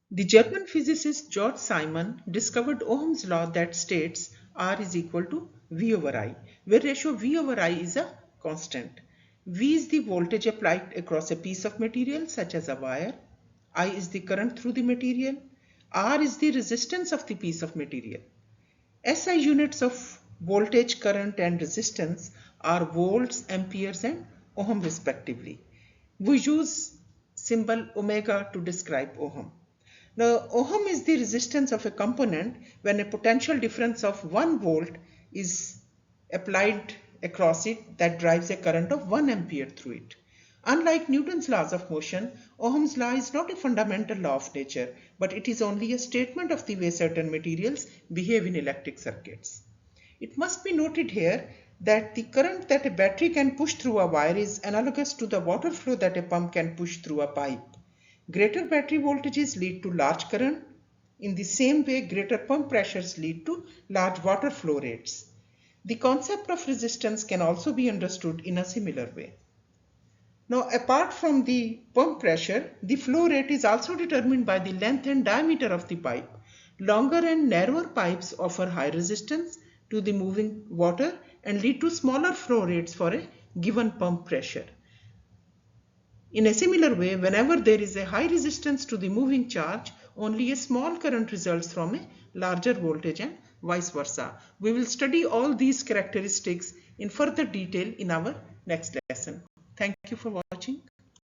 The German physicist George Simon discovered Ohm's law that states R is equal to V over I, where ratio V over I is a constant. V is the voltage applied across a piece of material such as a wire. I is the current through the material. R is the resistance of the piece of material. SI units of voltage, current and resistance are volts, amperes and ohm respectively. We use symbol omega to describe ohm. Now, ohm is the resistance of a component when a potential difference of 1 volt is applied across it that drives a current of 1 ampere through it. Unlike Newton's laws of motion, Ohm's law is not a fundamental law of nature, but it is only a statement of the way certain materials behave in electric circuits. It must be noted here that the current that a battery can push through a wire is analogous to the water flow that a pump can push through a pipe. Greater battery voltages lead to large current. In the same way, greater pump pressures lead to large water flow rates. The concept of resistance can also be understood in a similar way. Now, apart from the pump pressure, the flow rate is also determined by the length and diameter of the pipe. Longer and narrower pipes offer high resistance to the moving water and lead to smaller flow rates for a given pump pressure. In a similar way, whenever there is a high resistance to the moving charge, only a small current results from a larger voltage and vice versa. We will study all these characteristics in further detail in our next lesson. Thank you for watching.